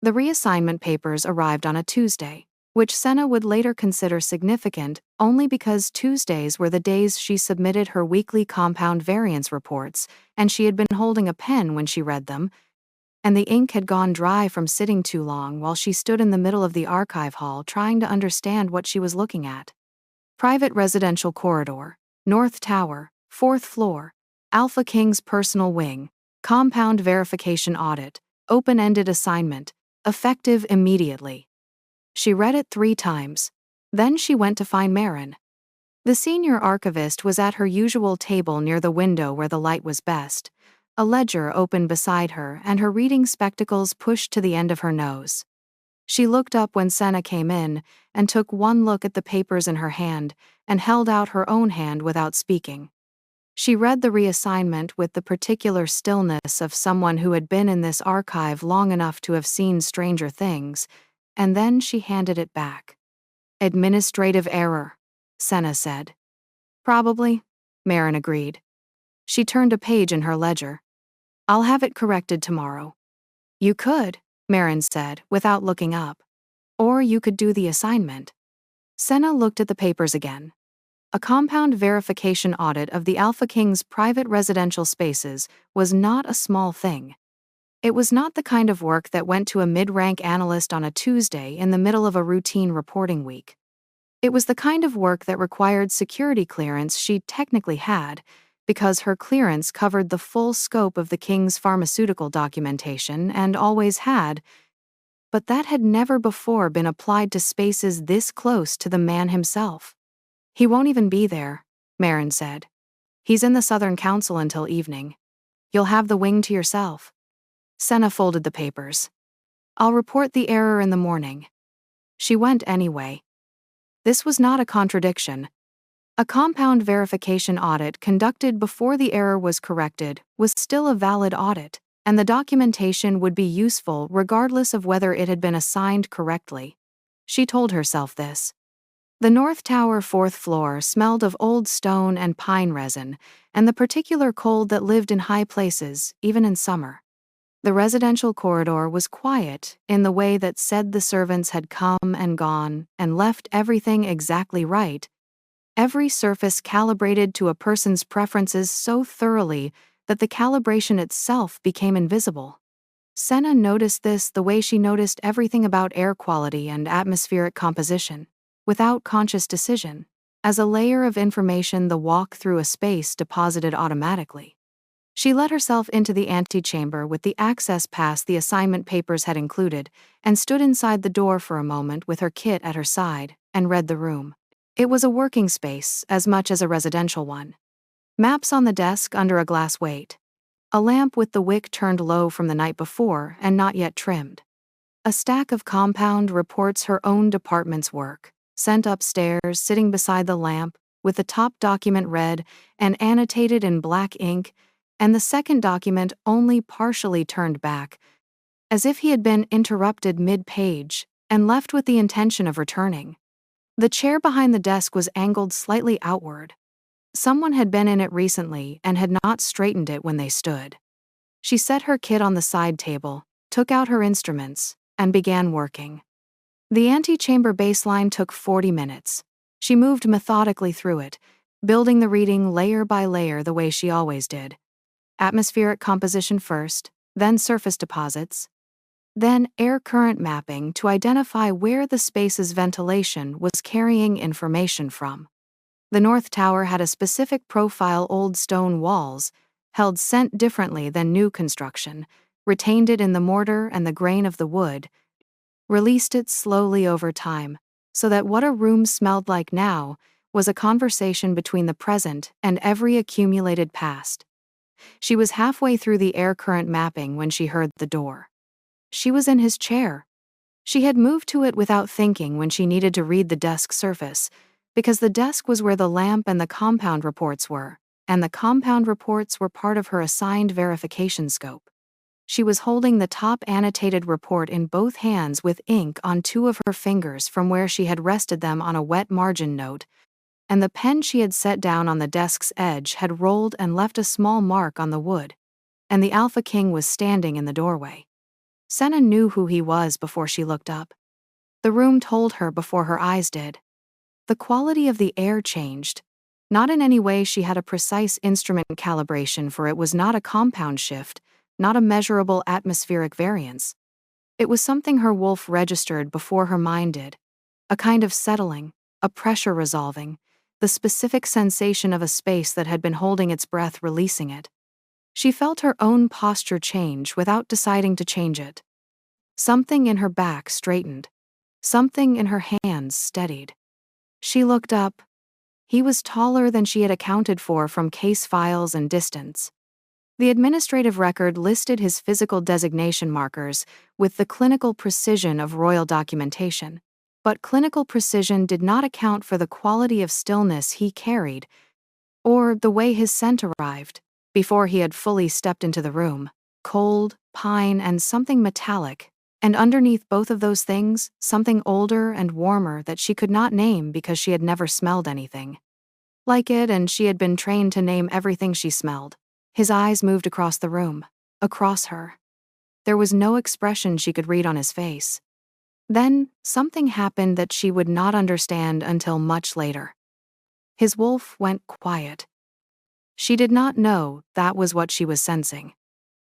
The reassignment papers arrived on a Tuesday, which Senna would later consider significant only because Tuesdays were the days she submitted her weekly compound variance reports, and she had been holding a pen when she read them, and the ink had gone dry from sitting too long while she stood in the middle of the archive hall trying to understand what she was looking at. Private residential corridor, North Tower, 4th floor, Alpha King's personal wing, compound verification audit, open-ended assignment, effective immediately. She read it 3 times. Then she went to find Marin. The senior archivist was at her usual table near the window where the light was best, a ledger open beside her and her reading spectacles pushed to the end of her nose. She looked up when Senna came in and took one look at the papers in her hand and held out her own hand without speaking. She read the reassignment with the particular stillness of someone who had been in this archive long enough to have seen stranger things, and then she handed it back. "Administrative error," Senna said. "Probably," Marin agreed. She turned a page in her ledger. "I'll have it corrected tomorrow." "You could," Marin said, without looking up. "Or you could do the assignment." Senna looked at the papers again. A compound verification audit of the Alpha King's private residential spaces was not a small thing. It was not the kind of work that went to a mid-rank analyst on a Tuesday in the middle of a routine reporting week. It was the kind of work that required security clearance she technically had, because her clearance covered the full scope of the King's pharmaceutical documentation and always had, but that had never before been applied to spaces this close to the man himself. "He won't even be there," Marin said. "He's in the Southern Council until evening. You'll have the wing to yourself." Senna folded the papers. "I'll report the error in the morning." She went anyway. This was not a contradiction. A compound verification audit conducted before the error was corrected was still a valid audit, and the documentation would be useful regardless of whether it had been assigned correctly. She told herself this. The North Tower 4th floor smelled of old stone and pine resin, and the particular cold that lived in high places, even in summer. The residential corridor was quiet in the way that said the servants had come and gone and left everything exactly right, every surface calibrated to a person's preferences so thoroughly that the calibration itself became invisible. Senna noticed this the way she noticed everything about air quality and atmospheric composition, without conscious decision, as a layer of information the walk through a space deposited automatically. She let herself into the antechamber with the access pass the assignment papers had included, and stood inside the door for a moment with her kit at her side, and read the room. It was a working space as much as a residential one. Maps on the desk under a glass weight. A lamp with the wick turned low from the night before and not yet trimmed. A stack of compound reports her own department's work, sent upstairs sitting beside the lamp, with the top document read and annotated in black ink, and the second document only partially turned back, as if he had been interrupted mid-page and left with the intention of returning. The chair behind the desk was angled slightly outward. Someone had been in it recently and had not straightened it when they stood. She set her kit on the side table, took out her instruments, and began working. The antechamber baseline took 40 minutes. She moved methodically through it, building the reading layer by layer the way she always did. Atmospheric composition first, then surface deposits, then air current mapping to identify where the space's ventilation was carrying information from. The North Tower had a specific profile old stone walls, held scent differently than new construction, retained it in the mortar and the grain of the wood, released it slowly over time, so that what a room smelled like now was a conversation between the present and every accumulated past. She was halfway through the air current mapping when she heard the door. She was in his chair. She had moved to it without thinking when she needed to read the desk surface, because the desk was where the lamp and the compound reports were, and the compound reports were part of her assigned verification scope. She was holding the top annotated report in both hands with ink on 2 of her fingers from where she had rested them on a wet margin note, and the pen she had set down on the desk's edge had rolled and left a small mark on the wood, and the Alpha King was standing in the doorway. Senna knew who he was before she looked up. The room told her before her eyes did. The quality of the air changed. Not in any way she had a precise instrument calibration, for it was not a compound shift, not a measurable atmospheric variance. It was something her wolf registered before her mind did. A kind of settling, a pressure resolving, the specific sensation of a space that had been holding its breath releasing it. She felt her own posture change without deciding to change it. Something in her back straightened. Something in her hands steadied. She looked up. He was taller than she had accounted for from case files and distance. The administrative record listed his physical designation markers with the clinical precision of royal documentation, but clinical precision did not account for the quality of stillness he carried or the way his scent arrived before he had fully stepped into the room. Cold, pine, and something metallic, and underneath both of those things, something older and warmer that she could not name because she had never smelled anything like it, and she had been trained to name everything she smelled. His eyes moved across the room, across her. There was no expression she could read on his face. Then, something happened that she would not understand until much later. His wolf went quiet. She did not know that was what she was sensing.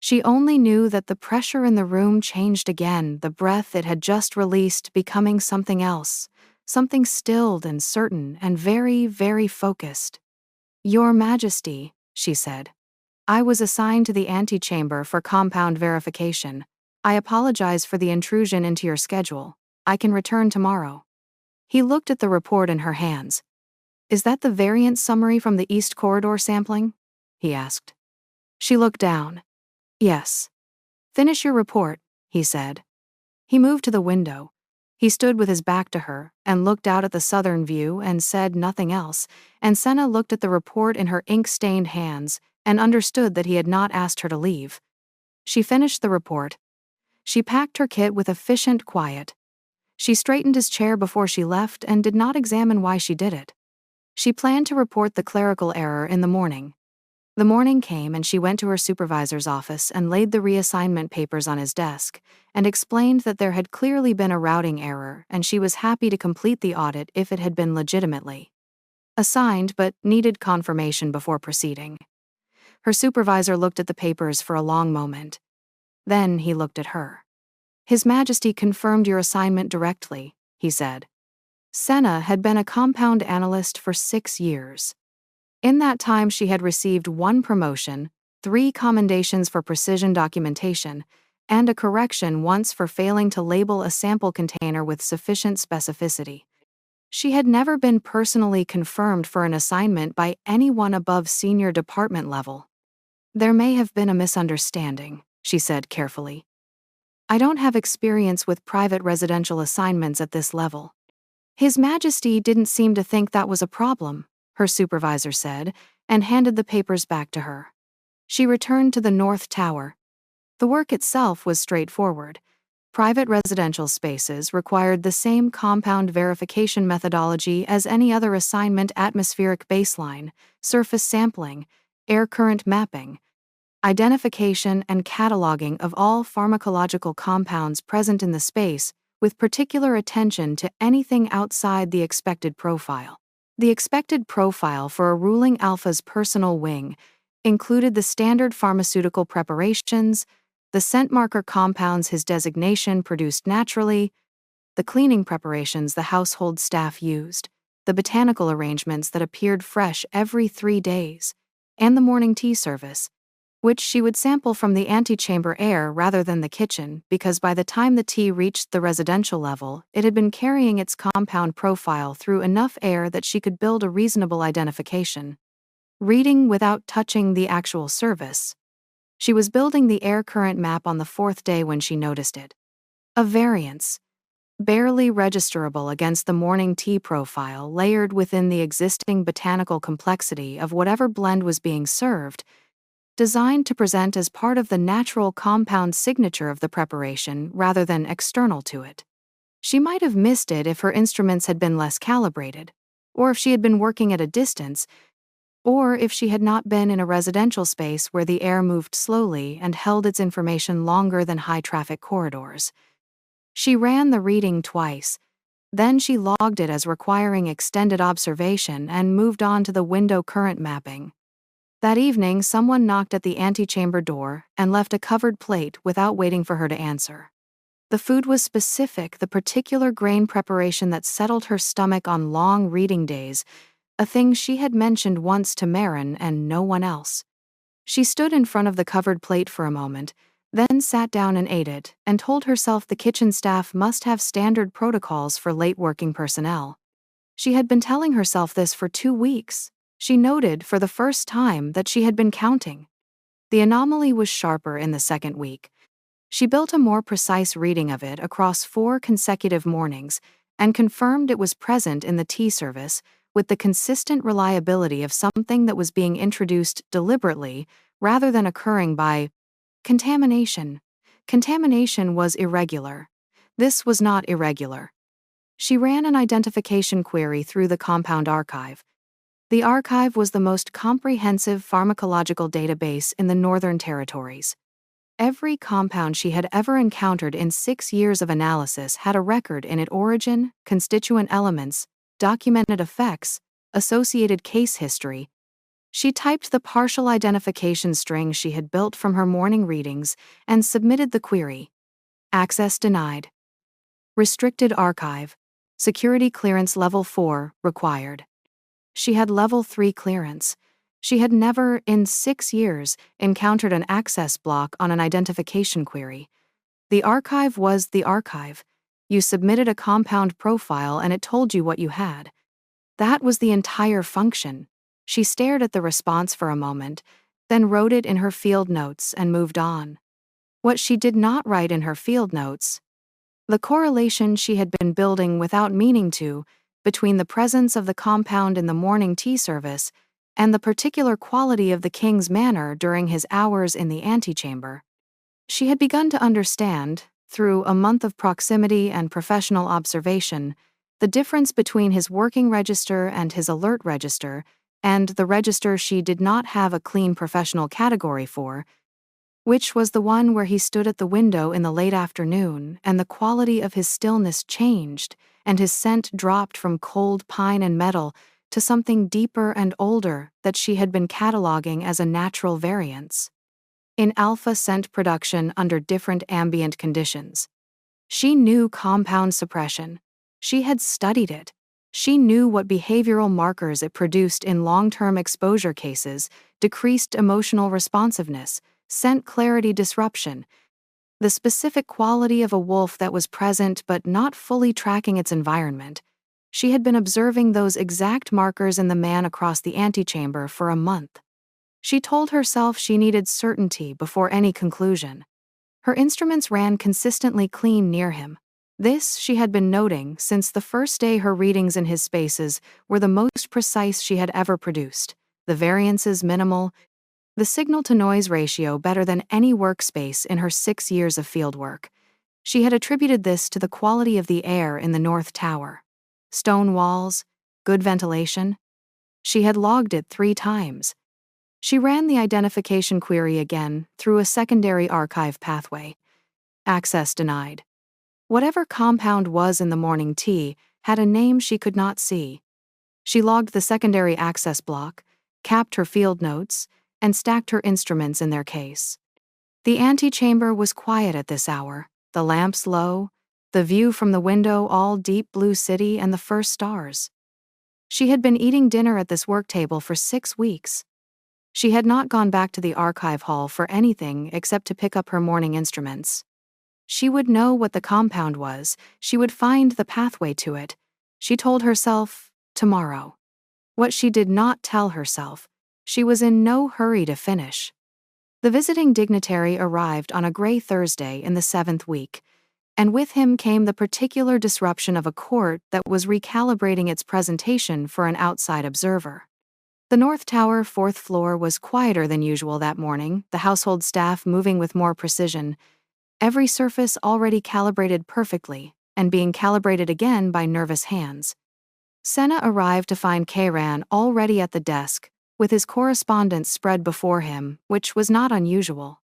She only knew that the pressure in the room changed again, the breath it had just released becoming something else, something stilled and certain and very, very focused. "Your Majesty," she said. "I was assigned to the antechamber for compound verification. I apologize for the intrusion into your schedule. I can return tomorrow." He looked at the report in her hands. "Is that the variance summary from the East Corridor sampling?" he asked. She looked down. "Yes." "Finish your report," he said. He moved to the window. He stood with his back to her and looked out at the southern view and said nothing else, and Senna looked at the report in her ink-stained hands and understood that he had not asked her to leave. She finished the report. She packed her kit with efficient quiet. She straightened his chair before she left and did not examine why she did it. She planned to report the clerical error in the morning. The morning came and she went to her supervisor's office and laid the reassignment papers on his desk and explained that there had clearly been a routing error and she was happy to complete the audit if it had been legitimately assigned but needed confirmation before proceeding. Her supervisor looked at the papers for a long moment. Then he looked at her. "His Majesty confirmed your assignment directly," he said. Senna had been a compound analyst for 6 years. In that time she had received 1 promotion, 3 commendations for precision documentation, and a correction once for failing to label a sample container with sufficient specificity. She had never been personally confirmed for an assignment by anyone above senior department level. "There may have been a misunderstanding," she said carefully. "I don't have experience with private residential assignments at this level." "His Majesty didn't seem to think that was a problem," her supervisor said, and handed the papers back to her. She returned to the North Tower. The work itself was straightforward. Private residential spaces required the same compound verification methodology as any other assignment: atmospheric baseline, surface sampling, air current mapping, identification and cataloging of all pharmacological compounds present in the space, with particular attention to anything outside the expected profile. The expected profile for a ruling alpha's personal wing included the standard pharmaceutical preparations, the scent marker compounds his designation produced naturally, the cleaning preparations the household staff used, the botanical arrangements that appeared fresh every 3 days, and the morning tea service, which she would sample from the antechamber air rather than the kitchen, because by the time the tea reached the residential level, it had been carrying its compound profile through enough air that she could build a reasonable identification. Reading without touching the actual service. She was building the air current map on the 4th day when she noticed it. A variance, barely registerable against the morning tea profile layered within the existing botanical complexity of whatever blend was being served, designed to present as part of the natural compound signature of the preparation rather than external to it. She might have missed it if her instruments had been less calibrated, or if she had been working at a distance, or if she had not been in a residential space where the air moved slowly and held its information longer than high-traffic corridors. She ran the reading twice. Then she logged it as requiring extended observation and moved on to the window current mapping. That evening, someone knocked at the antechamber door and left a covered plate without waiting for her to answer. The food was specific, the particular grain preparation that settled her stomach on long reading days, a thing she had mentioned once to Marin and no one else. She stood in front of the covered plate for a moment, then sat down and ate it, and told herself the kitchen staff must have standard protocols for late working personnel. She had been telling herself this for 2 weeks. She noted for the first time that she had been counting. The anomaly was sharper in the second week. She built a more precise reading of it across 4 consecutive mornings and confirmed it was present in the tea service with the consistent reliability of something that was being introduced deliberately rather than occurring by contamination. Contamination was irregular. This was not irregular. She ran an identification query through the compound archive. The archive was the most comprehensive pharmacological database in the Northern Territories. Every compound she had ever encountered in 6 years of analysis had a record in it: origin, constituent elements, documented effects, associated case history. She typed the partial identification string she had built from her morning readings and submitted the query. Access denied. Restricted archive. Security clearance level 4 required. She had level 3 clearance. She had never, in 6 years, encountered an access block on an identification query. The archive was the archive. You submitted a compound profile and it told you what you had. That was the entire function. She stared at the response for a moment, then wrote it in her field notes and moved on. What she did not write in her field notes: the correlation she had been building without meaning to, between the presence of the compound in the morning tea service and the particular quality of the king's manner during his hours in the antechamber. She had begun to understand, through a month of proximity and professional observation, the difference between his working register and his alert register, and the register she did not have a clean professional category for, which was the one where he stood at the window in the late afternoon and the quality of his stillness changed and his scent dropped from cold pine and metal to something deeper and older that she had been cataloging as a natural variance. In alpha scent production under different ambient conditions. She knew compound suppression. She had studied it. She knew what behavioral markers it produced in long-term exposure cases: decreased emotional responsiveness, scent clarity disruption, the specific quality of a wolf that was present but not fully tracking its environment. She had been observing those exact markers in the man across the antechamber for a month. She told herself she needed certainty before any conclusion. Her instruments ran consistently clean near him. This she had been noting since the first day her readings in his spaces were the most precise she had ever produced. The variances minimal, the signal-to-noise ratio better than any workspace in her 6 years of fieldwork. She had attributed this to the quality of the air in the North Tower. Stone walls, good ventilation. She had logged it 3 times. She ran the identification query again through a secondary archive pathway. Access denied. Whatever compound was in the morning tea had a name she could not see. She logged the secondary access block, capped her field notes, and stacked her instruments in their case. The antechamber was quiet at this hour, the lamps low, the view from the window all deep blue city and the first stars. She had been eating dinner at this work table for 6 weeks. She had not gone back to the archive hall for anything except to pick up her morning instruments. She would know what the compound was. She would find the pathway to it. She told herself, tomorrow. What she did not tell herself, she was in no hurry to finish. The visiting dignitary arrived on a gray Thursday in the 7th week, and with him came the particular disruption of a court that was recalibrating its presentation for an outside observer. The North Tower 4th floor was quieter than usual that morning, the household staff moving with more precision, every surface already calibrated perfectly, and being calibrated again by nervous hands. Senna arrived to find Kairan already at the desk, with his correspondence spread before him, which was not unusual.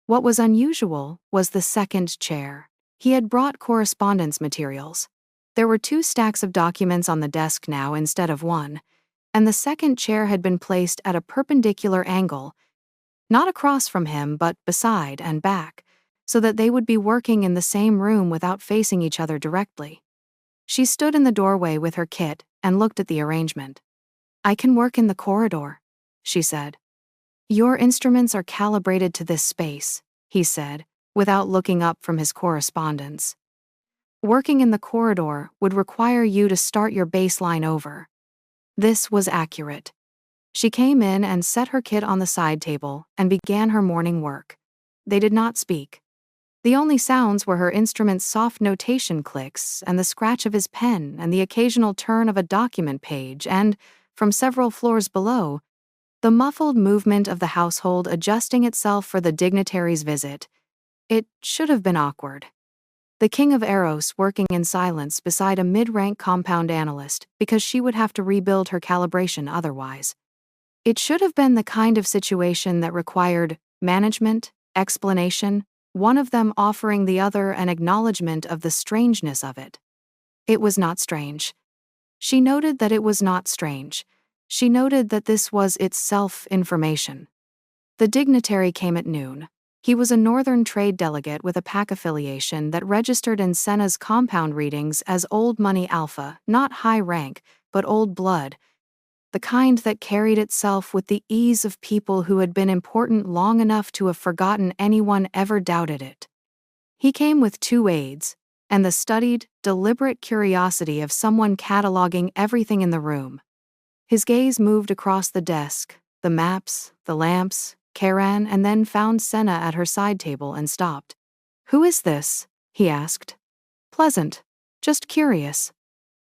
What was unusual was the second chair. He had brought correspondence materials. There were 2 stacks of documents on the desk now instead of 1, and the second chair had been placed at a perpendicular angle, not across from him but beside and back, so that they would be working in the same room without facing each other directly. She stood in the doorway with her kit and looked at the arrangement. "I can work in the corridor," she said. "Your instruments are calibrated to this space," he said, without looking up from his correspondence. "Working in the corridor would require you to start your baseline over." This was accurate. She came in and set her kit on the side table and began her morning work. They did not speak. The only sounds were her instrument's soft notation clicks and the scratch of his pen and the occasional turn of a document page and, from several floors below, the muffled movement of the household adjusting itself for the dignitary's visit. It should have been awkward. The King of Eros working in silence beside a mid-rank compound analyst because she would have to rebuild her calibration otherwise. It should have been the kind of situation that required management, explanation, one of them offering the other an acknowledgement of the strangeness of it. It was not strange. She noted that it was not strange. She noted that this was itself information. The dignitary came at noon. He was a Northern trade delegate with a PAC affiliation that registered in Senna's compound readings as Old Money Alpha, not high rank, but old blood, the kind that carried itself with the ease of people who had been important long enough to have forgotten anyone ever doubted it. He came with 2 aides, and the studied, deliberate curiosity of someone cataloging everything in the room. His gaze moved across the desk, the maps, the lamps, Karan, and then found Senna at her side table and stopped. "Who is this?" he asked. "Pleasant. Just curious."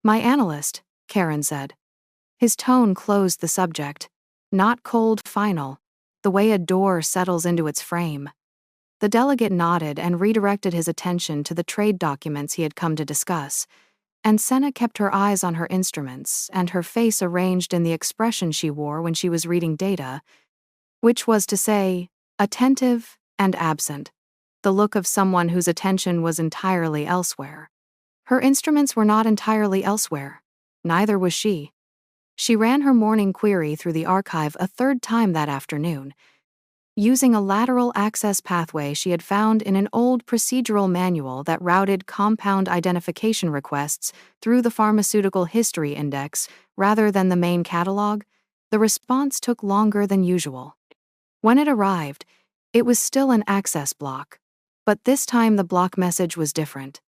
"My analyst," Karan said. His tone closed the subject. Not cold, final, the way a door settles into its frame. The delegate nodded and redirected his attention to the trade documents he had come to discuss, and Senna kept her eyes on her instruments and her face arranged in the expression she wore when she was reading data, which was to say, attentive and absent, the look of someone whose attention was entirely elsewhere. Her instruments were not entirely elsewhere. Neither was she. She ran her morning query through the archive a 3rd time that afternoon, using a lateral access pathway she had found in an old procedural manual that routed compound identification requests through the Pharmaceutical History Index rather than the main catalog. The response took longer than usual. When it arrived, it was still an access block, but this time the block message was different.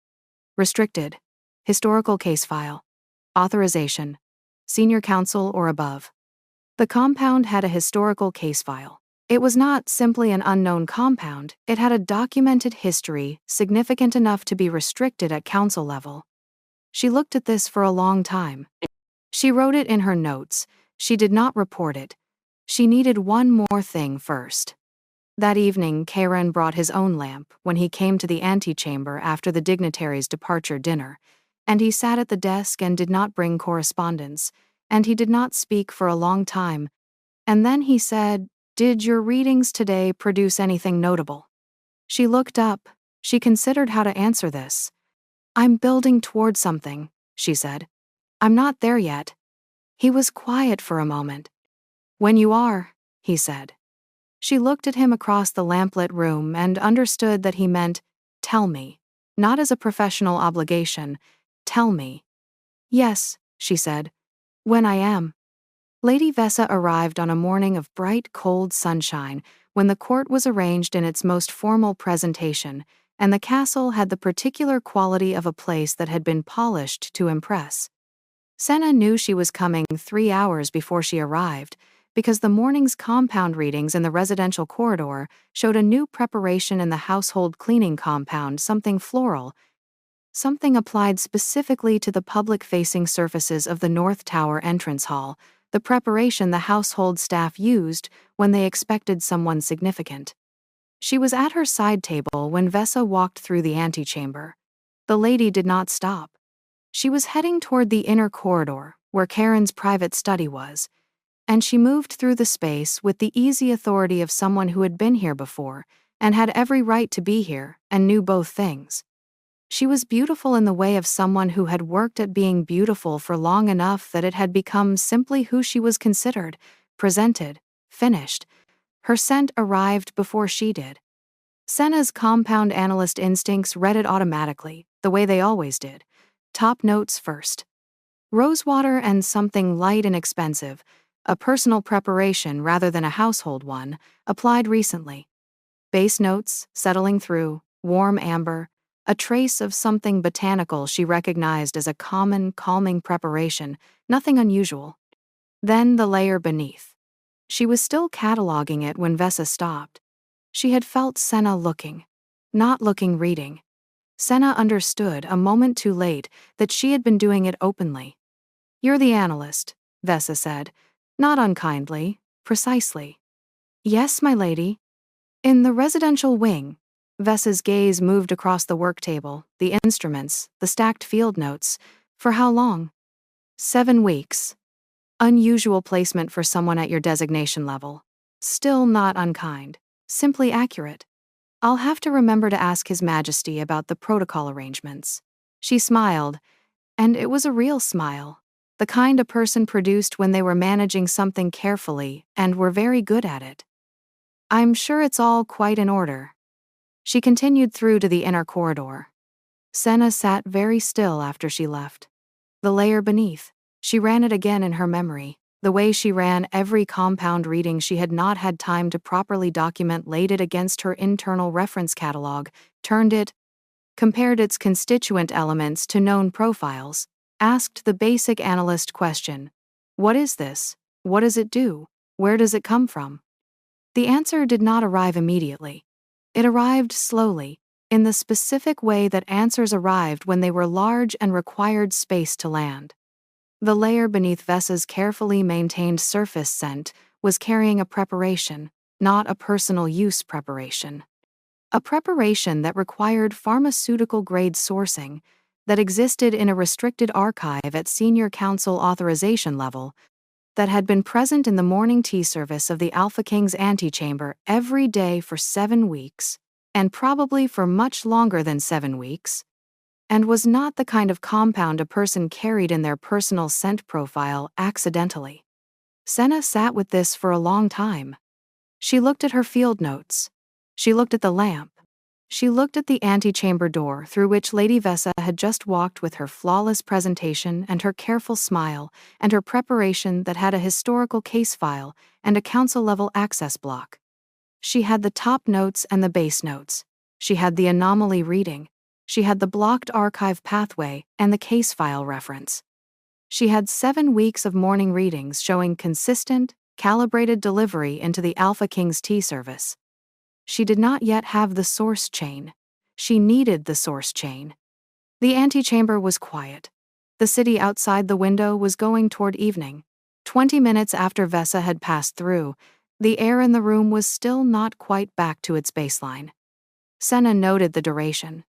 Restricted. Historical case file. Authorization. Senior counsel or above. The compound had a historical case file. It was not simply an unknown compound, it had a documented history significant enough to be restricted at counsel level. She looked at this for a long time. She wrote it in her notes. She did not report it. She needed one more thing first. That evening, Karan brought his own lamp when he came to the antechamber after the dignitary's departure dinner, and he sat at the desk and did not bring correspondence, and he did not speak for a long time, and then he said, "Did your readings today produce anything notable?" She looked up. She considered how to answer this. "I'm building toward something," she said. "I'm not there yet." He was quiet for a moment. "When you are," he said. She looked at him across the lamplit room and understood that he meant, "Tell me," not as a professional obligation. "Tell me." "Yes," she said. "When I am." Lady Vessa arrived on a morning of bright, cold sunshine when the court was arranged in its most formal presentation, and the castle had the particular quality of a place that had been polished to impress. Senna knew she was coming 3 hours before she arrived, because the morning's compound readings in the residential corridor showed a new preparation in the household cleaning compound, something floral, something applied specifically to the public-facing surfaces of the North Tower entrance hall, the preparation the household staff used when they expected someone significant. She was at her side table when Vessa walked through the antechamber. The lady did not stop. She was heading toward the inner corridor, where Karen's private study was. and she moved through the space with the easy authority of someone who had been here before, and had every right to be here, and knew both things. She was beautiful in the way of someone who had worked at being beautiful for long enough that it had become simply who she was considered, presented, finished. Her scent arrived before she did. Senna's compound analyst instincts read it automatically, the way they always did. Top notes first. Rosewater and something light and expensive, a personal preparation rather than a household one, applied recently. Base notes, settling through, warm amber, a trace of something botanical she recognized as a common, calming preparation, nothing unusual. Then the layer beneath. She was still cataloging it when Vesa stopped. She had felt Senna looking. Not looking, reading. Senna understood, a moment too late, that she had been doing it openly. "You're the analyst," Vesa said. Not unkindly, precisely. "Yes, my lady." In the residential wing, Vesa's gaze moved across the work table, the instruments, the stacked field notes. For how long? 7 weeks. Unusual placement for someone at your designation level. Still not unkind. Simply accurate. I'll have to remember to ask His Majesty about the protocol arrangements. She smiled, and it was a real smile. The kind a person produced when they were managing something carefully and were very good at it. "I'm sure it's all quite in order." She continued through to the inner corridor. Senna sat very still after she left. The layer beneath. She ran it again in her memory. The way she ran every compound reading she had not had time to properly document, laid it against her internal reference catalog, turned it, compared its constituent elements to known profiles, asked the basic analyst question: what is this? What does it do? Where does it come from? The answer did not arrive immediately. It arrived slowly, in the specific way that answers arrived when they were large and required space to land. The layer beneath Vesa's carefully maintained surface scent was carrying a preparation, not a personal use preparation. A preparation that required pharmaceutical-grade sourcing, that existed in a restricted archive at senior council authorization level, that had been present in the morning tea service of the Alpha King's antechamber every day for 7 weeks, and probably for much longer than 7 weeks, and was not the kind of compound a person carried in their personal scent profile accidentally. Senna sat with this for a long time. She looked at her field notes. She looked at the lamp. She looked at the antechamber door through which Lady Vesa had just walked with her flawless presentation and her careful smile and her preparation that had a historical case file and a council-level access block. She had the top notes and the base notes. She had the anomaly reading. She had the blocked archive pathway and the case file reference. She had 7 weeks of morning readings showing consistent, calibrated delivery into the Alpha King's tea service. She did not yet have the source chain. She needed the source chain. The antechamber was quiet. The city outside the window was going toward evening. 20 minutes after Vesa had passed through, the air in the room was still not quite back to its baseline. Senna noted the duration.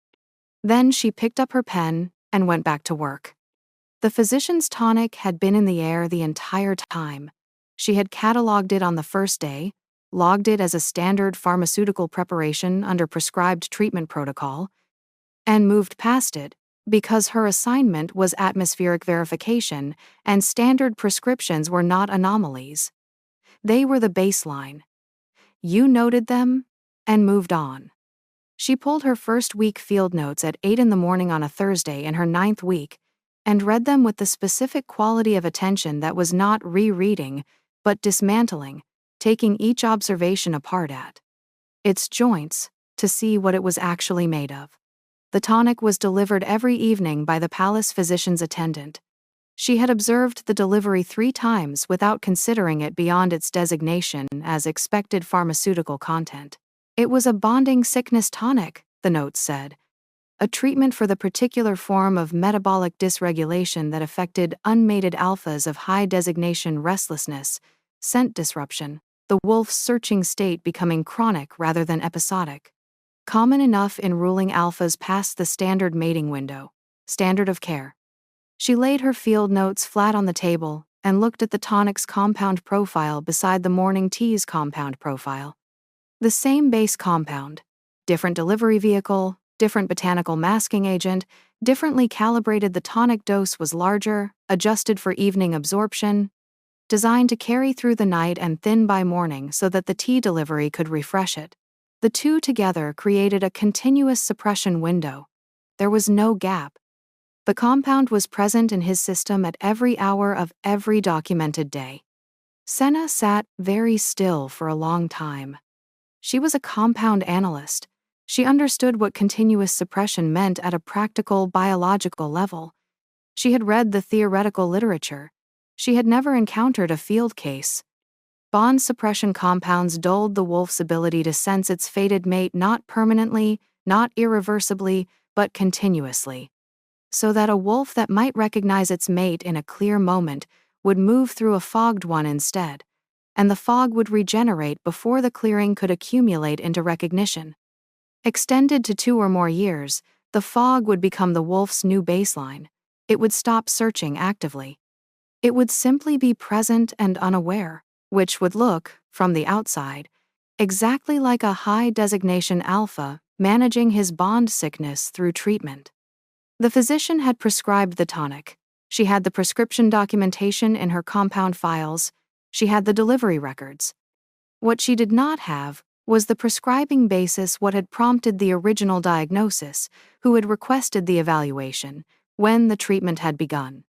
Then she picked up her pen and went back to work. The physician's tonic had been in the air the entire time. She had cataloged it on the first day, logged it as a standard pharmaceutical preparation under prescribed treatment protocol, and moved past it because her assignment was atmospheric verification and standard prescriptions were not anomalies. They were the baseline. You noted them and moved on. She pulled her first week field notes at 8 in the morning on a Thursday in her 9th week and read them with the specific quality of attention that was not rereading, but dismantling, taking each observation apart at its joints to see what it was actually made of. The tonic was delivered every evening by the palace physician's attendant. She had observed the delivery 3 times without considering it beyond its designation as expected pharmaceutical content. It was a bonding sickness tonic, the notes said. A treatment for the particular form of metabolic dysregulation that affected unmated alphas of high designation restlessness, scent disruption, the wolf's searching state becoming chronic rather than episodic. Common enough in ruling alphas past the standard mating window. Standard of care. She laid her field notes flat on the table and looked at the tonic's compound profile beside the morning tea's compound profile. The same base compound, different delivery vehicle, different botanical masking agent, differently calibrated. The tonic dose was larger, adjusted for evening absorption, designed to carry through the night and thin by morning so that the tea delivery could refresh it. The two together created a continuous suppression window. There was no gap. The compound was present in his system at every hour of every documented day. Senna sat very still for a long time. She was a compound analyst. She understood what continuous suppression meant at a practical biological level. She had read the theoretical literature. She had never encountered a field case. Bond suppression compounds dulled the wolf's ability to sense its fated mate not permanently, not irreversibly, but continuously. So that a wolf that might recognize its mate in a clear moment would move through a fogged one instead, and the fog would regenerate before the clearing could accumulate into recognition. Extended to 2 or more years, the fog would become the wolf's new baseline. It would stop searching actively. It would simply be present and unaware, which would look, from the outside, exactly like a high designation alpha managing his bond sickness through treatment. The physician had prescribed the tonic. She had the prescription documentation in her compound files. She had the delivery records. What she did not have was the prescribing basis, what had prompted the original diagnosis, who had requested the evaluation, when the treatment had begun.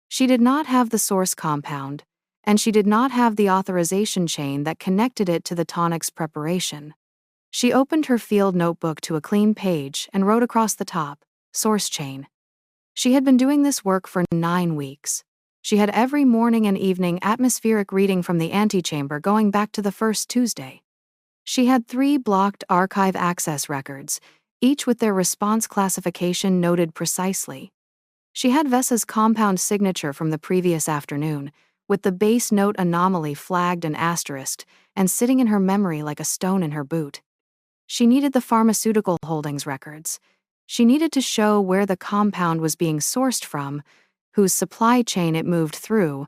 She did not have the source compound, and she did not have the authorization chain that connected it to the tonic's preparation. She opened her field notebook to a clean page and wrote across the top, source chain. She had been doing this work for 9 weeks. She had every morning and evening atmospheric reading from the antechamber going back to the first Tuesday. She had 3 blocked archive access records, each with their response classification noted precisely. She had Vessa's compound signature from the previous afternoon, with the base note anomaly flagged and asterisked, and sitting in her memory like a stone in her boot. She needed the pharmaceutical holdings records. She needed to show where the compound was being sourced from, whose supply chain it moved through,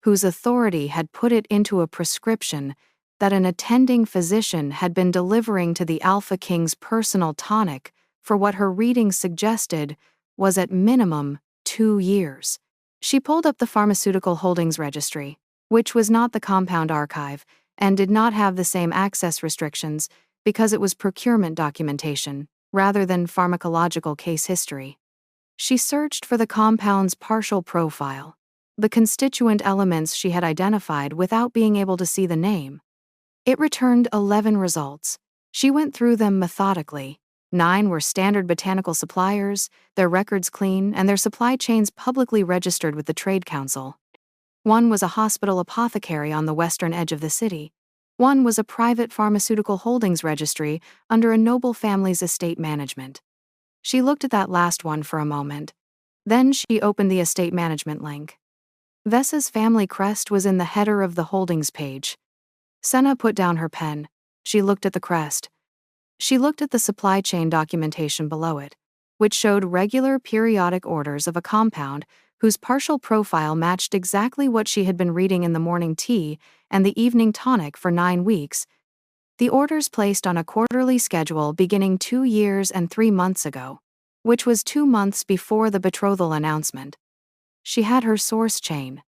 whose authority had put it into a prescription that an attending physician had been delivering to the Alpha King's personal tonic for what her readings suggested was at minimum 2 years. She pulled up the pharmaceutical holdings registry, which was not the compound archive, and did not have the same access restrictions because it was procurement documentation, rather than pharmacological case history. She searched for the compound's partial profile, the constituent elements she had identified without being able to see the name. It returned 11 results. She went through them methodically. 9 were standard botanical suppliers, their records clean, and their supply chains publicly registered with the Trade Council. 1 was a hospital apothecary on the western edge of the city. 1 was a private pharmaceutical holdings registry under a noble family's estate management. She looked at that last one for a moment. Then she opened the estate management link. Vessa's family crest was in the header of the holdings page. Senna put down her pen. She looked at the crest. She looked at the supply chain documentation below it, which showed regular periodic orders of a compound whose partial profile matched exactly what she had been reading in the morning tea and the evening tonic for 9 weeks. The orders placed on a quarterly schedule beginning 2 years and 3 months ago, which was 2 months before the betrothal announcement. She had her source chain.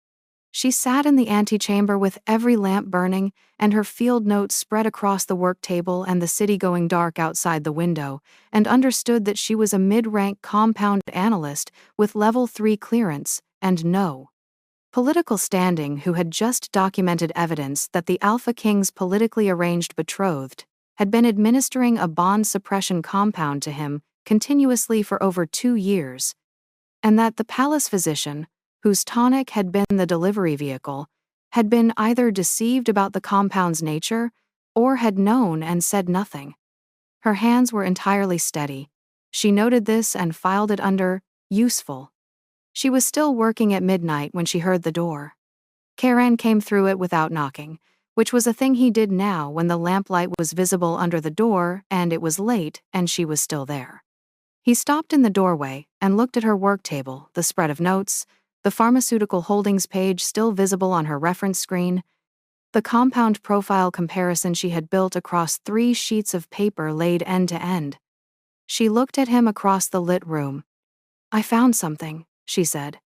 She sat in the antechamber with every lamp burning and her field notes spread across the work table and the city going dark outside the window, and understood that she was a mid-rank compound analyst with level 3 clearance and no political standing who had just documented evidence that the Alpha King's politically arranged betrothed had been administering a bond suppression compound to him continuously for over 2 years, and that the palace physician, whose tonic had been the delivery vehicle, had been either deceived about the compound's nature or had known and said nothing. Her hands were entirely steady. She noted this and filed it under useful. She was still working at midnight when she heard the door. Karen came through it without knocking, which was a thing he did now when the lamplight was visible under the door and it was late and she was still there. He stopped in the doorway and looked at her work table, the spread of notes, the pharmaceutical holdings page still visible on her reference screen, the compound profile comparison she had built across 3 sheets of paper laid end to end. She looked at him across the lit room. "I found something," she said.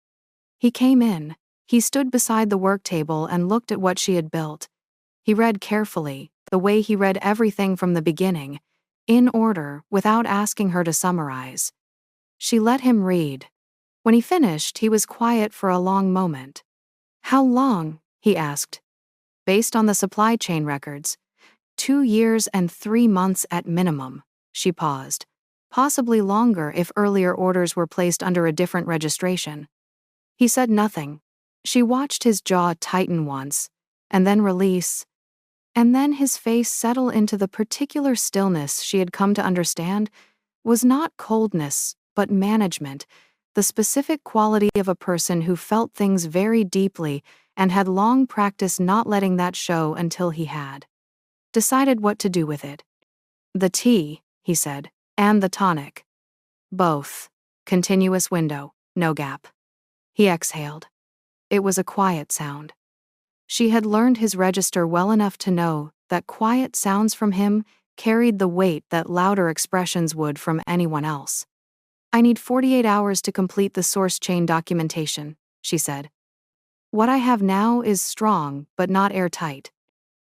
He came in. He stood beside the work table and looked at what she had built. He read carefully, the way he read everything from the beginning, in order, without asking her to summarize. She let him read. When he finished, he was quiet for a long moment. "How long?" he asked. "Based on the supply chain records. 2 years and 3 months at minimum." She paused. "Possibly longer if earlier orders were placed under a different registration." He said nothing. She watched his jaw tighten once, and then release, and then his face settle into the particular stillness she had come to understand was not coldness, but management, the specific quality of a person who felt things very deeply and had long practiced not letting that show until he had decided what to do with it. "The tea," he said, "and the tonic." "Both. Continuous window, no gap." He exhaled. It was a quiet sound. She had learned his register well enough to know that quiet sounds from him carried the weight that louder expressions would from anyone else. "I need 48 hours to complete the source chain documentation," she said. "What I have now is strong, but not airtight.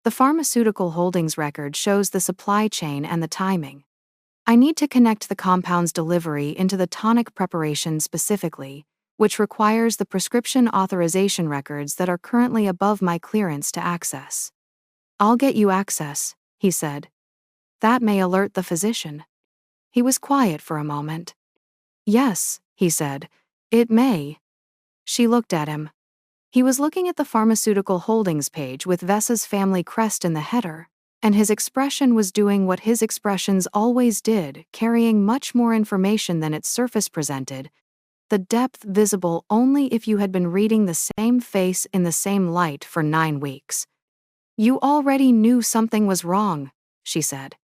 The pharmaceutical holdings record shows the supply chain and the timing. I need to connect the compound's delivery into the tonic preparation specifically, which requires the prescription authorization records that are currently above my clearance to access." "I'll get you access," he said. "That may alert the physician." He was quiet for a moment. "Yes," he said, "it may." She looked at him. He was looking at the pharmaceutical holdings page with Vessa's family crest in the header, and his expression was doing what his expressions always did, carrying much more information than its surface presented, the depth visible only if you had been reading the same face in the same light for 9 weeks. "You already knew something was wrong," she said.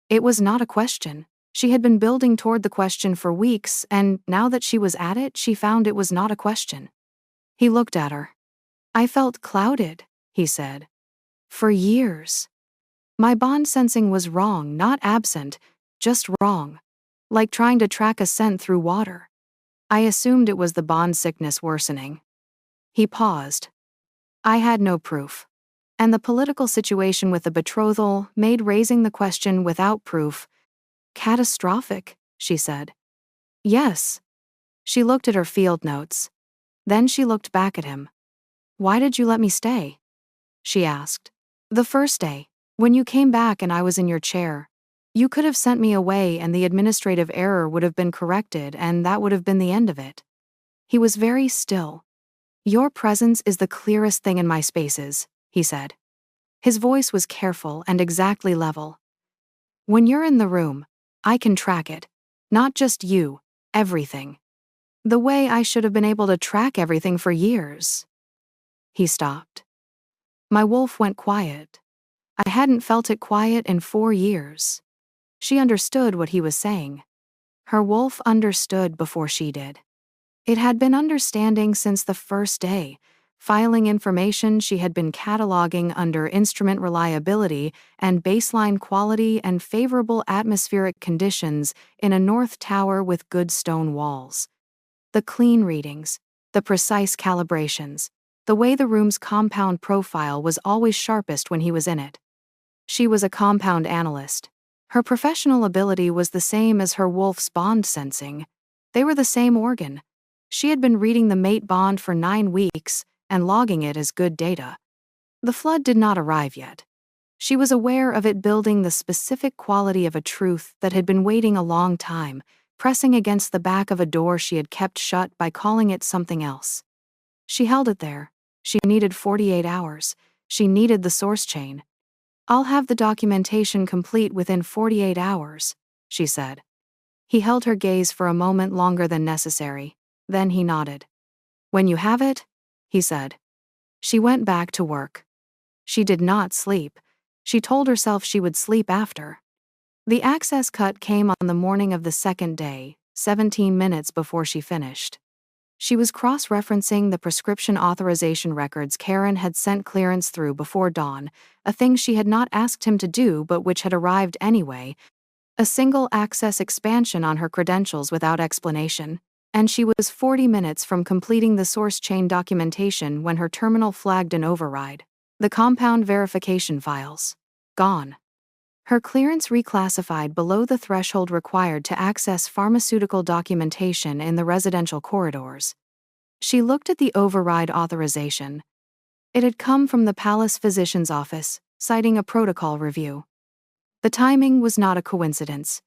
It was not a question. She had been building toward the question for weeks, and now that she was at it, she found it was not a question. He looked at her. "I felt clouded," he said. "For years. My bond sensing was wrong, not absent, just wrong. Like trying to track a scent through water. I assumed it was the bond sickness worsening." He paused. "I had no proof. And the political situation with the betrothal made raising the question without proof catastrophic," she said. "Yes." She looked at her field notes. Then she looked back at him. "Why did you let me stay?" she asked. "The first day, when you came back and I was in your chair. You could have sent me away and the administrative error would have been corrected and that would have been the end of it." He was very still. "Your presence is the clearest thing in my spaces," he said. His voice was careful and exactly level. "When you're in the room, I can track it. Not just you, everything. The way I should have been able to track everything for years." He stopped. My wolf went quiet. I hadn't felt it quiet in 4 years. She understood what he was saying. Her wolf understood before she did. It had been understanding since the first day, filing information she had been cataloging under instrument reliability and baseline quality and favorable atmospheric conditions in a north tower with good stone walls. The clean readings, the precise calibrations, the way the room's compound profile was always sharpest when he was in it. She was a compound analyst. Her professional ability was the same as her wolf's bond sensing. They were the same organ. She had been reading the mate bond for 9 weeks and logging it as good data. The flood did not arrive yet. She was aware of it building the specific quality of a truth that had been waiting a long time, pressing against the back of a door she had kept shut by calling it something else. She held it there. She needed 48 hours. She needed the source chain. "I'll have the documentation complete within 48 hours, she said. He held her gaze for a moment longer than necessary. Then he nodded. "When you have it," he said. She went back to work. She did not sleep. She told herself she would sleep after. The access cut came on the morning of the second day, 17 minutes before she finished. She was cross-referencing the prescription authorization records Karen had sent clearance through before dawn, a thing she had not asked him to do but which had arrived anyway, a single-access expansion on her credentials without explanation, and she was 40 minutes from completing the source chain documentation when her terminal flagged an override. The compound verification files. Gone. Her clearance reclassified below the threshold required to access pharmaceutical documentation in the residential corridors. She looked at the override authorization. It had come from the Palace Physician's office, citing a protocol review. The timing was not a coincidence.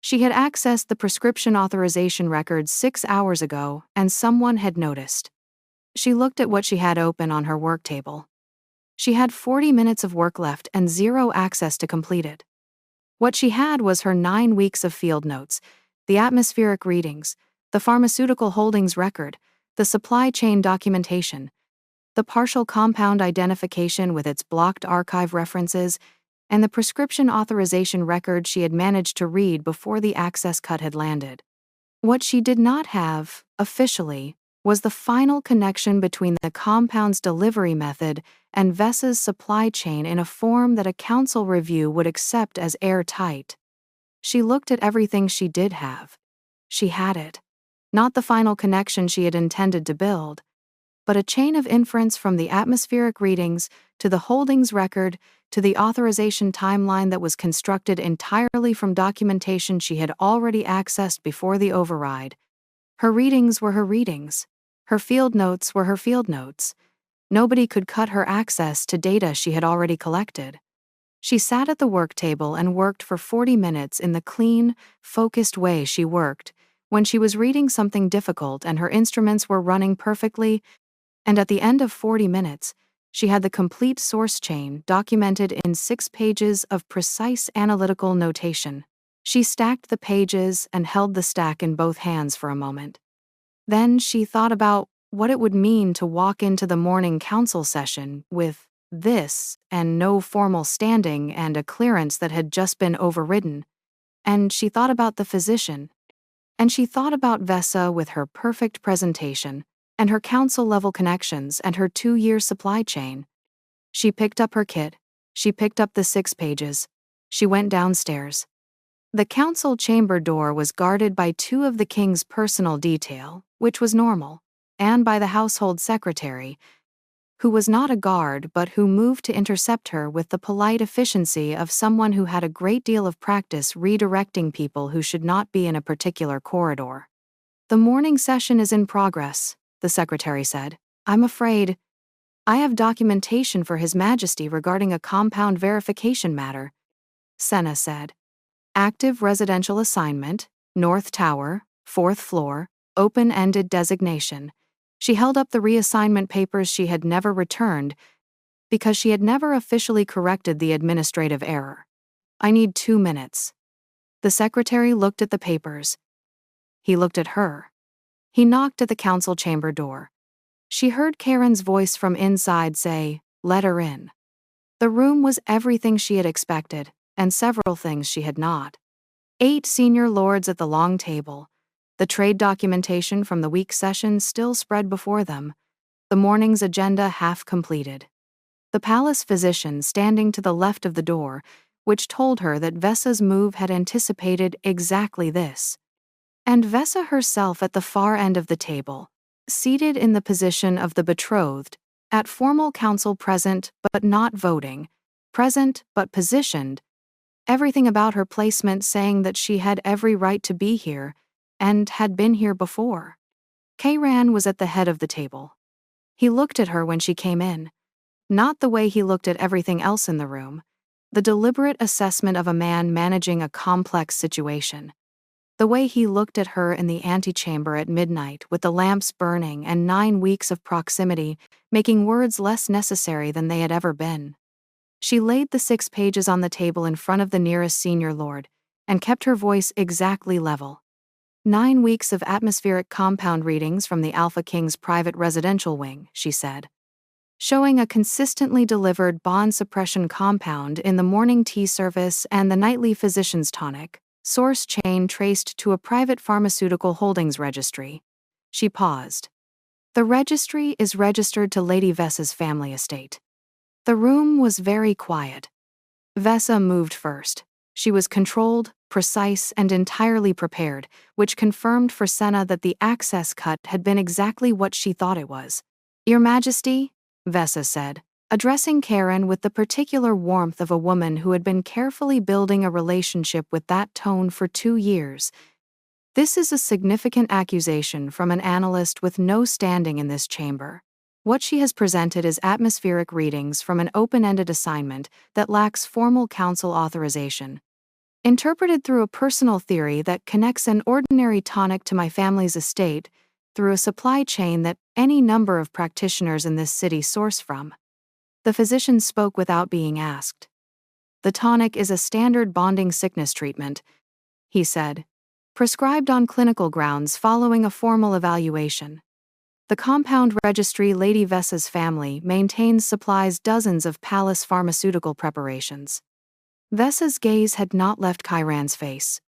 She had accessed the prescription authorization records 6 hours ago, and someone had noticed. She looked at what she had open on her work table. She had 40 minutes of work left and zero access to complete it. What she had was her 9 weeks of field notes, the atmospheric readings, the pharmaceutical holdings record, the supply chain documentation, the partial compound identification with its blocked archive references, and the prescription authorization record she had managed to read before the access cut had landed. What she did not have, officially, was the final connection between the compound's delivery method and Vessa's supply chain in a form that a council review would accept as airtight. She looked at everything she did have. She had it. Not the final connection she had intended to build, but a chain of inference from the atmospheric readings to the holdings record to the authorization timeline that was constructed entirely from documentation she had already accessed before the override. Her readings were her readings. Her field notes were her field notes. Nobody could cut her access to data she had already collected. She sat at the work table and worked for 40 minutes in the clean, focused way she worked, when she was reading something difficult and her instruments were running perfectly, and at the end of 40 minutes, she had the complete source chain documented in 6 pages of precise analytical notation. She stacked the pages and held the stack in both hands for a moment. Then she thought about what it would mean to walk into the morning council session with this and no formal standing and a clearance that had just been overridden. And she thought about the physician. And she thought about Vessa with her perfect presentation and her council-level connections and her 2-year supply chain. She picked up her kit. She picked up the 6 pages. She went downstairs. The council chamber door was guarded by 2 of the king's personal detail, which was normal, and by the household secretary, who was not a guard but who moved to intercept her with the polite efficiency of someone who had a great deal of practice redirecting people who should not be in a particular corridor. "The morning session is in progress," the secretary said. "I'm afraid I have documentation for His Majesty regarding a compound verification matter," Senna said. "Active residential assignment, North Tower, 4th floor, open-ended designation." She held up the reassignment papers she had never returned because she had never officially corrected the administrative error. "I need 2 minutes." The secretary looked at the papers. He looked at her. He knocked at the council chamber door. She heard Karen's voice from inside say, "Let her in." The room was everything she had expected, and several things she had not. 8 senior lords at the long table. The trade documentation from the week session still spread before them, the morning's agenda half completed. The palace physician standing to the left of the door, which told her that Vessa's move had anticipated exactly this. And Vessa herself at the far end of the table, seated in the position of the betrothed, at formal council present but not voting, present but positioned, everything about her placement saying that she had every right to be here, and had been here before. Kayran was at the head of the table. He looked at her when she came in. Not the way he looked at everything else in the room. The deliberate assessment of a man managing a complex situation. The way he looked at her in the antechamber at midnight with the lamps burning and 9 weeks of proximity, making words less necessary than they had ever been. She laid the 6 pages on the table in front of the nearest senior lord, and kept her voice exactly level. 9 weeks of atmospheric compound readings from the Alpha King's private residential wing, she said. Showing a consistently delivered bond suppression compound in the morning tea service and the nightly physician's tonic, source chain traced to a private pharmaceutical holdings registry. She paused. The registry is registered to Lady Vessa's family estate. The room was very quiet. Vessa moved first. She was controlled, precise, and entirely prepared, which confirmed for Senna that the access cut had been exactly what she thought it was. "Your Majesty," Vessa said, addressing Karen with the particular warmth of a woman who had been carefully building a relationship with that tone for 2 years. "This is a significant accusation from an analyst with no standing in this chamber. What she has presented is atmospheric readings from an open-ended assignment that lacks formal council authorization. Interpreted through a personal theory that connects an ordinary tonic to my family's estate through a supply chain that any number of practitioners in this city source from." The physician spoke without being asked. "The tonic is a standard bonding sickness treatment," he said, "prescribed on clinical grounds following a formal evaluation. The compound registry Lady Vessa's family maintains supplies dozens of Palace pharmaceutical preparations." Vessa's gaze had not left Chiran's face.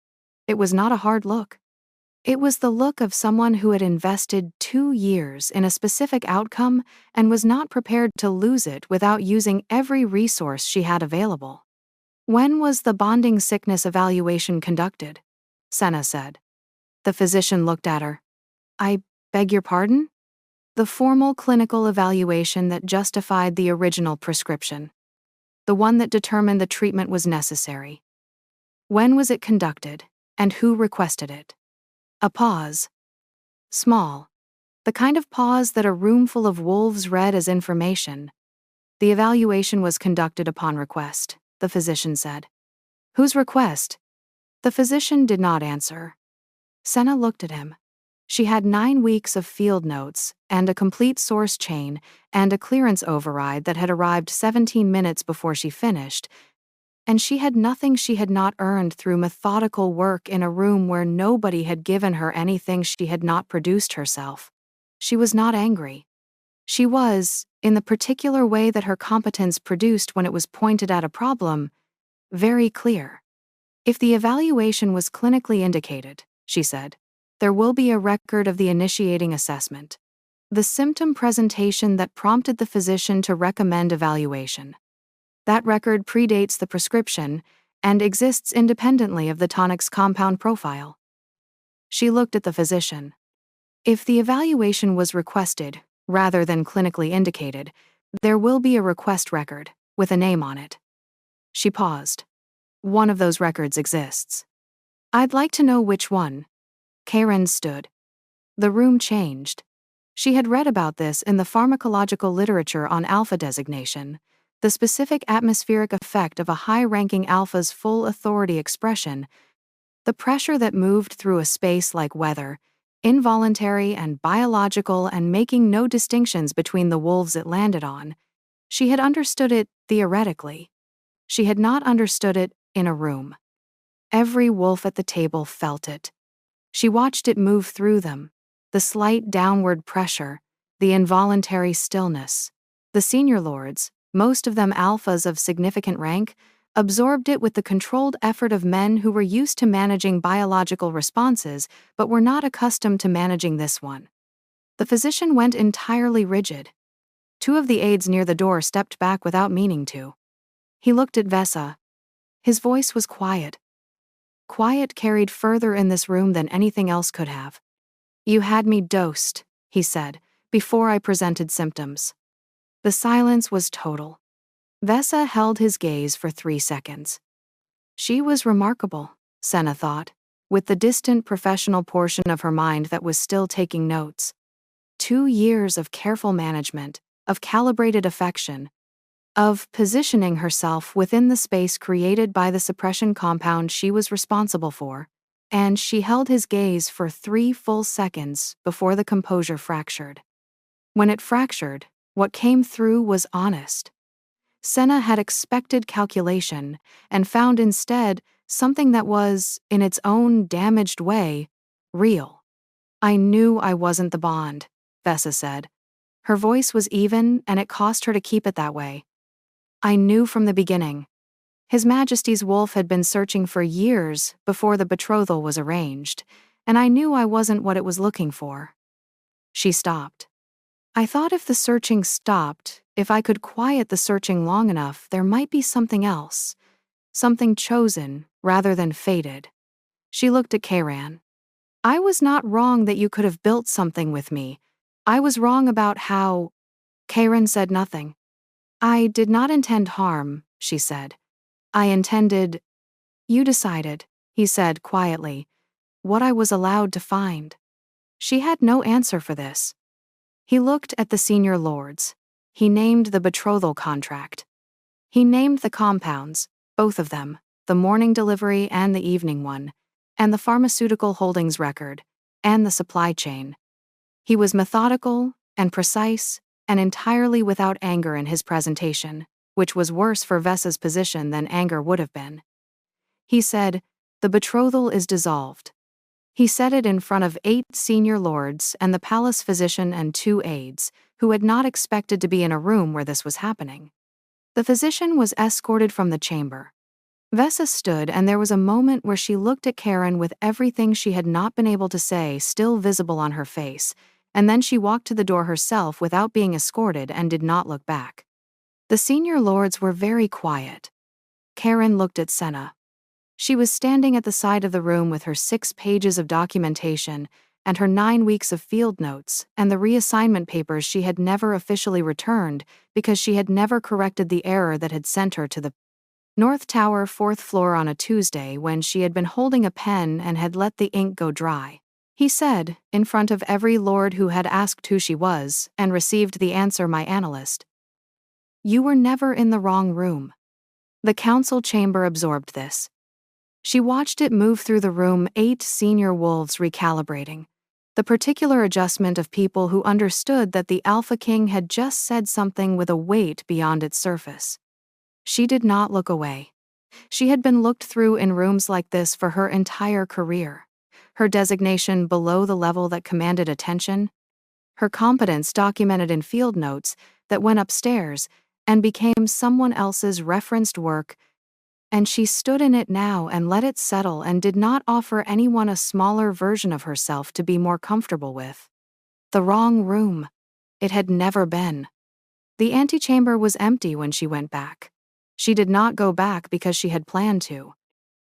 It was not a hard look. It was the look of someone who had invested 2 years in a specific outcome and was not prepared to lose it without using every resource she had available. "When was the bonding sickness evaluation conducted?" Senna said. The physician looked at her. "I beg your pardon?" "The formal clinical evaluation that justified the original prescription. The one that determined the treatment was necessary. When was it conducted, and who requested it?" A pause. Small. The kind of pause that a room full of wolves read as information. "The evaluation was conducted upon request," the physician said. "Whose request?" The physician did not answer. Senna looked at him. She had 9 weeks of field notes, and a complete source chain, and a clearance override that had arrived 17 minutes before she finished, and she had nothing she had not earned through methodical work in a room where nobody had given her anything she had not produced herself. She was not angry. She was, in the particular way that her competence produced when it was pointed at a problem, very clear. "If the evaluation was clinically indicated," she said, "there will be a record of the initiating assessment. The symptom presentation that prompted the physician to recommend evaluation. That record predates the prescription and exists independently of the tonic's compound profile." She looked at the physician. "If the evaluation was requested, rather than clinically indicated, there will be a request record, with a name on it." She paused. "One of those records exists." "I'd like to know which one." Karen stood. The room changed. She had read about this in the pharmacological literature on alpha designation, the specific atmospheric effect of a high-ranking alpha's full authority expression, the pressure that moved through a space like weather, involuntary and biological and making no distinctions between the wolves it landed on. She had understood it theoretically. She had not understood it in a room. Every wolf at the table felt it. She watched it move through them, the slight downward pressure, the involuntary stillness. The senior lords, most of them alphas of significant rank, absorbed it with the controlled effort of men who were used to managing biological responses but were not accustomed to managing this one. The physician went entirely rigid. 2 of the aides near the door stepped back without meaning to. He looked at Vessa. His voice was quiet. Quiet carried further in this room than anything else could have. "You had me dosed," he said, "before I presented symptoms." The silence was total. Vessa held his gaze for 3 seconds. She was remarkable, Senna thought, with the distant professional portion of her mind that was still taking notes. 2 years of careful management, of calibrated affection, of positioning herself within the space created by the suppression compound she was responsible for, and she held his gaze for 3 full seconds before the composure fractured. When it fractured, what came through was honest. Senna had expected calculation and found instead something that was, in its own damaged way, real. "I knew I wasn't the Bond," Vessa said. Her voice was even, and it cost her to keep it that way. "I knew from the beginning. His Majesty's wolf had been searching for years before the betrothal was arranged, and I knew I wasn't what it was looking for." She stopped. I thought if the searching stopped, if I could quiet the searching long enough, there might be something else. Something chosen, rather than fated. She looked at Karen. I was not wrong that you could have built something with me. I was wrong about how. Karen said nothing. I did not intend harm, she said. I intended. You decided, he said quietly, what I was allowed to find. She had no answer for this. He looked at the senior lords. He named the betrothal contract. He named the compounds, both of them, the morning delivery and the evening one, and the pharmaceutical holdings record, and the supply chain. He was methodical and precise and entirely without anger in his presentation, which was worse for Vessa's position than anger would have been. He said, the betrothal is dissolved. He said it in front of 8 senior lords and the palace physician and 2 aides, who had not expected to be in a room where this was happening. The physician was escorted from the chamber. Vessa stood, and there was a moment where she looked at Karen with everything she had not been able to say still visible on her face, and then she walked to the door herself without being escorted and did not look back. The senior lords were very quiet. Karen looked at Senna. She was standing at the side of the room with her 6 pages of documentation and her 9 weeks of field notes and the reassignment papers she had never officially returned because she had never corrected the error that had sent her to the North Tower 4th floor on a Tuesday when she had been holding a pen and had let the ink go dry. He said, in front of every lord who had asked who she was and received the answer, my analyst. You were never in the wrong room. The council chamber absorbed this. She watched it move through the room, 8 senior wolves recalibrating. The particular adjustment of people who understood that the Alpha King had just said something with a weight beyond its surface. She did not look away. She had been looked through in rooms like this for her entire career. Her designation below the level that commanded attention. Her competence documented in field notes that went upstairs and became someone else's referenced work. And she stood in it now and let it settle and did not offer anyone a smaller version of herself to be more comfortable with. The wrong room. It had never been. The antechamber was empty when she went back. She did not go back because she had planned to.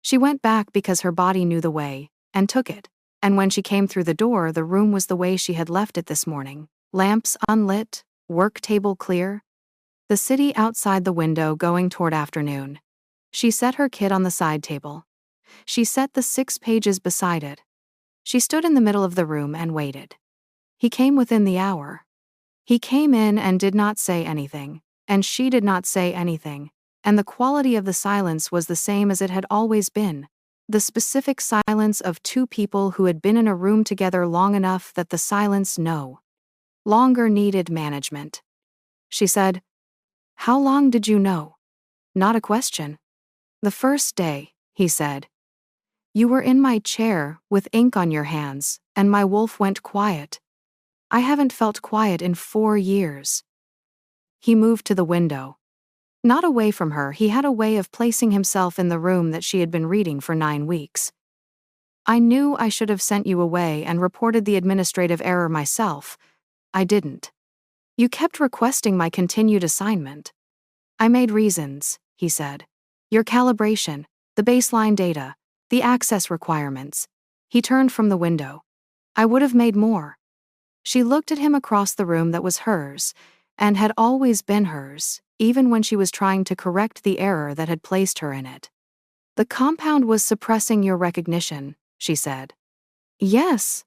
She went back because her body knew the way, and took it, and when she came through the door, the room was the way she had left it this morning. Lamps unlit, work table clear. The city outside the window going toward afternoon. She set her kit on the side table. She set the 6 pages beside it. She stood in the middle of the room and waited. He came within the hour. He came in and did not say anything, and she did not say anything, and the quality of the silence was the same as it had always been. The specific silence of 2 people who had been in a room together long enough that the silence no longer needed management. She said, How long did you know? Not a question. The first day, he said. You were in my chair, with ink on your hands, and my wolf went quiet. I haven't felt quiet in 4 years. He moved to the window. Not away from her, he had a way of placing himself in the room that she had been reading for 9 weeks. I knew I should have sent you away and reported the administrative error myself. I didn't. You kept requesting my continued assignment. I made reasons, he said. Your calibration, the baseline data, the access requirements. He turned from the window. I would have made more. She looked at him across the room that was hers, and had always been hers, even when she was trying to correct the error that had placed her in it. The compound was suppressing your recognition, she said. Yes.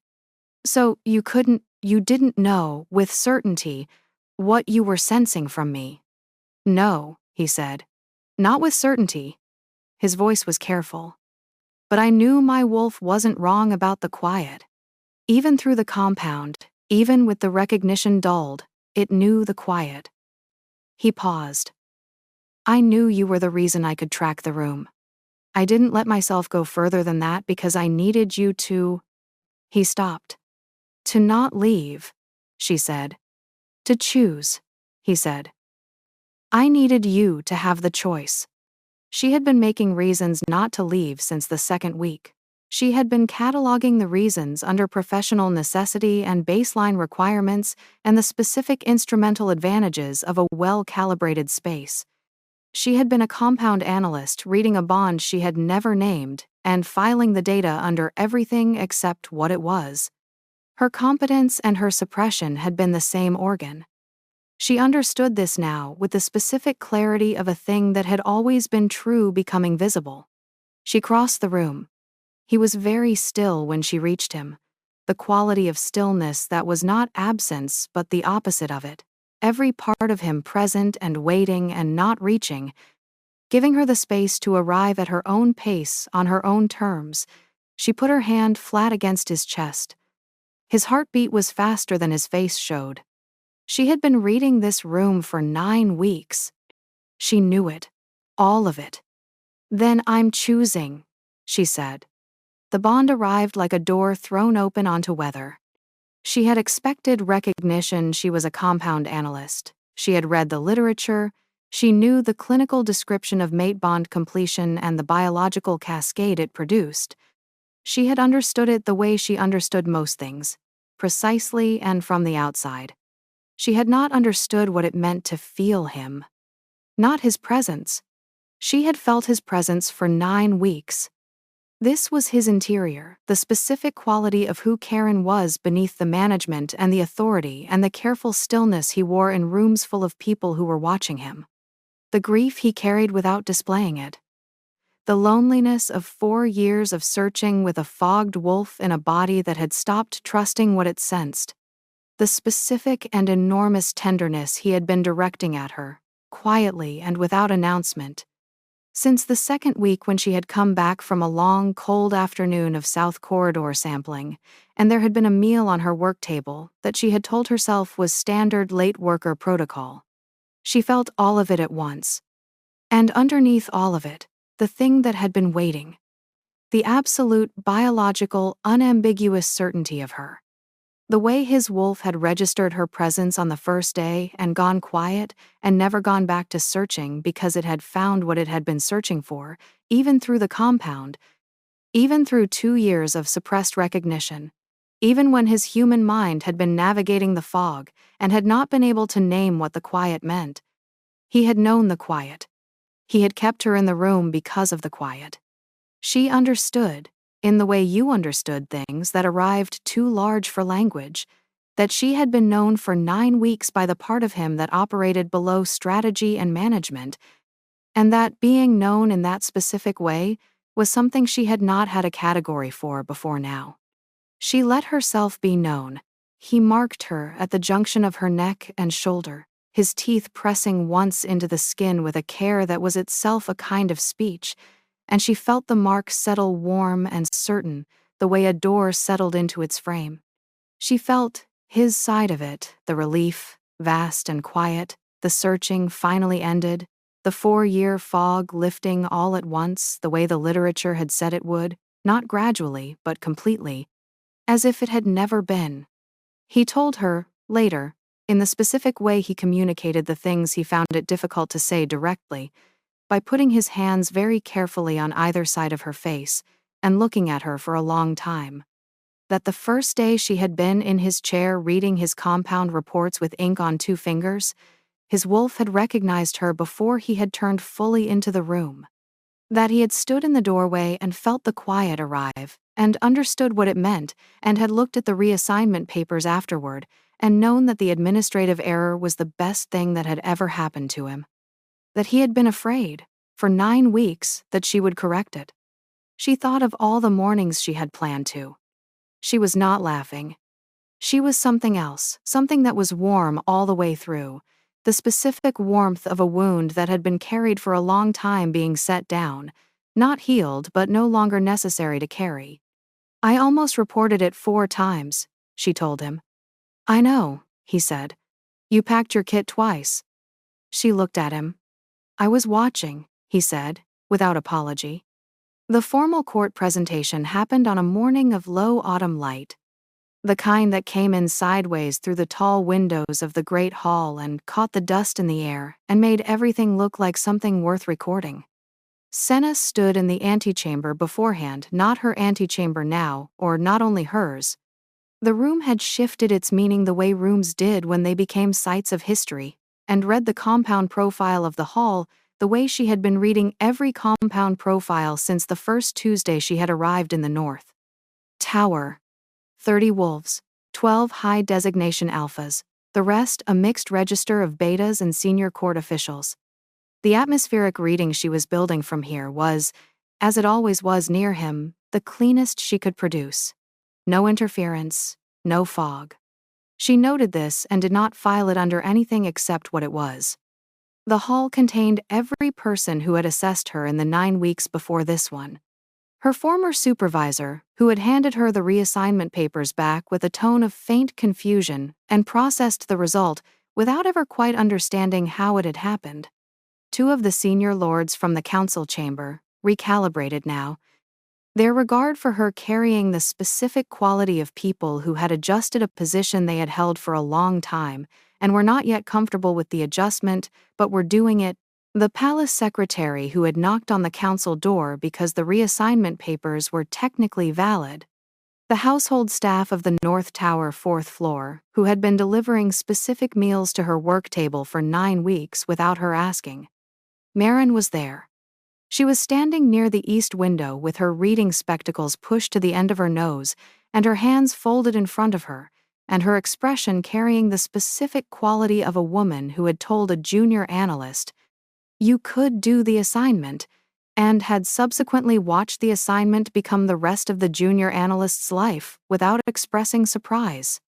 So you didn't know, with certainty, what you were sensing from me. No, he said. Not with certainty. His voice was careful. But I knew my wolf wasn't wrong about the quiet. Even through the compound, even with the recognition dulled, it knew the quiet. He paused. I knew you were the reason I could track the room. I didn't let myself go further than that because I needed you to. He stopped. To not leave, she said. To choose, he said. I needed you to have the choice. She had been making reasons not to leave since the 2nd week. She had been cataloging the reasons under professional necessity and baseline requirements and the specific instrumental advantages of a well-calibrated space. She had been a compound analyst reading a bond she had never named and filing the data under everything except what it was. Her competence and her suppression had been the same organ. She understood this now with the specific clarity of a thing that had always been true becoming visible. She crossed the room. He was very still when she reached him. The quality of stillness that was not absence but the opposite of it. Every part of him present and waiting and not reaching, giving her the space to arrive at her own pace on her own terms. She put her hand flat against his chest. His heartbeat was faster than his face showed. She had been reading this room for 9 weeks. She knew it. All of it. "Then I'm choosing," she said. The bond arrived like a door thrown open onto weather. She had expected recognition. She was a compound analyst. She had read the literature. She knew the clinical description of mate bond completion and the biological cascade it produced. She had understood it the way she understood most things, precisely and from the outside. She had not understood what it meant to feel him. Not his presence. She had felt his presence for 9 weeks. This was his interior, the specific quality of who Karen was beneath the management and the authority and the careful stillness he wore in rooms full of people who were watching him. The grief he carried without displaying it. The loneliness of 4 years of searching with a fogged wolf in a body that had stopped trusting what it sensed. The specific and enormous tenderness he had been directing at her, quietly and without announcement. Since the second week when she had come back from a long, cold afternoon of South Corridor sampling, and there had been a meal on her work table that she had told herself was standard late worker protocol. She felt all of it at once. And underneath all of it, the thing that had been waiting. The absolute, biological, unambiguous certainty of her. The way his wolf had registered her presence on the first day and gone quiet and never gone back to searching because it had found what it had been searching for, even through the compound, even through 2 years of suppressed recognition, even when his human mind had been navigating the fog and had not been able to name what the quiet meant. He had known the quiet. He had kept her in the room because of the quiet. She understood, in the way you understood things that arrived too large for language, that she had been known for 9 weeks by the part of him that operated below strategy and management, and that being known in that specific way was something she had not had a category for before now. She let herself be known. He marked her at the junction of her neck and shoulder, his teeth pressing once into the skin with a care that was itself a kind of speech, and she felt the mark settle warm and certain, the way a door settled into its frame. She felt his side of it, the relief, vast and quiet, the searching finally ended, the 4-year fog lifting all at once the way the literature had said it would, not gradually but completely, as if it had never been. He told her, later, in the specific way he communicated the things he found it difficult to say directly, by putting his hands very carefully on either side of her face and looking at her for a long time. That the first day she had been in his chair reading his compound reports with ink on 2 fingers, his wolf had recognized her before he had turned fully into the room. That he had stood in the doorway and felt the quiet arrive, and understood what it meant, and had looked at the reassignment papers afterward, and known that the administrative error was the best thing that had ever happened to him. That he had been afraid, for 9 weeks, that she would correct it. She thought of all the mornings she had planned to. She was not laughing. She was something else, something that was warm all the way through, the specific warmth of a wound that had been carried for a long time being set down, not healed but no longer necessary to carry. "I almost reported it 4 times, she told him. "I know," he said. "You packed your kit twice." She looked at him. "I was watching," he said, without apology. The formal court presentation happened on a morning of low autumn light, the kind that came in sideways through the tall windows of the great hall and caught the dust in the air and made everything look like something worth recording. Senna stood in the antechamber beforehand, not her antechamber now, or not only hers. The room had shifted its meaning the way rooms did when they became sites of history, and read the compound profile of the hall the way she had been reading every compound profile since the first Tuesday she had arrived in the north. Tower. 30 wolves, 12 high designation alphas, the rest a mixed register of betas and senior court officials. The atmospheric reading she was building from here was, as it always was near him, the cleanest she could produce. No interference, no fog. She noted this and did not file it under anything except what it was. The hall contained every person who had assessed her in the 9 weeks before this one. Her former supervisor, who had handed her the reassignment papers back with a tone of faint confusion and processed the result without ever quite understanding how it had happened. 2 of the senior lords from the council chamber, recalibrated now, their regard for her carrying the specific quality of people who had adjusted a position they had held for a long time and were not yet comfortable with the adjustment but were doing it, the palace secretary who had knocked on the council door because the reassignment papers were technically valid, the household staff of the North Tower 4th floor who had been delivering specific meals to her work table for 9 weeks without her asking. Marin was there. She was standing near the east window with her reading spectacles pushed to the end of her nose and her hands folded in front of her, and her expression carrying the specific quality of a woman who had told a junior analyst, "You could do the assignment," and had subsequently watched the assignment become the rest of the junior analyst's life without expressing surprise.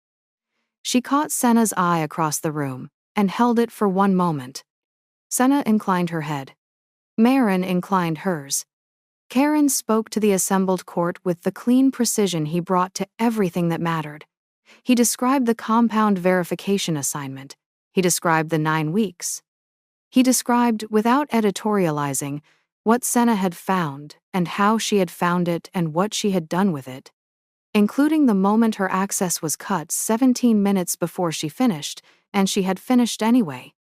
She caught Senna's eye across the room and held it for one moment. Senna inclined her head. Marin inclined hers. Karen spoke to the assembled court with the clean precision he brought to everything that mattered. He described the compound verification assignment. He described the 9 weeks. He described, without editorializing, what Senna had found and how she had found it and what she had done with it, including the moment her access was cut 17 minutes before she finished, and she had finished anyway.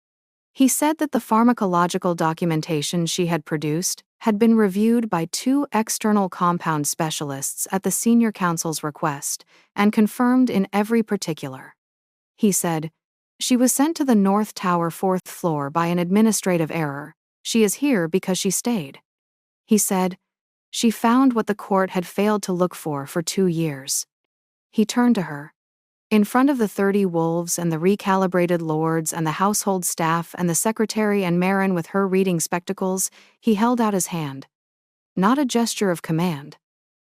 He said that the pharmacological documentation she had produced had been reviewed by 2 external compound specialists at the senior counsel's request and confirmed in every particular. He said, "She was sent to the North Tower 4th floor by an administrative error. She is here because she stayed." He said, "She found what the court had failed to look for 2 years." He turned to her. In front of the 30 wolves and the recalibrated lords and the household staff and the secretary and Marin with her reading spectacles, he held out his hand. Not a gesture of command.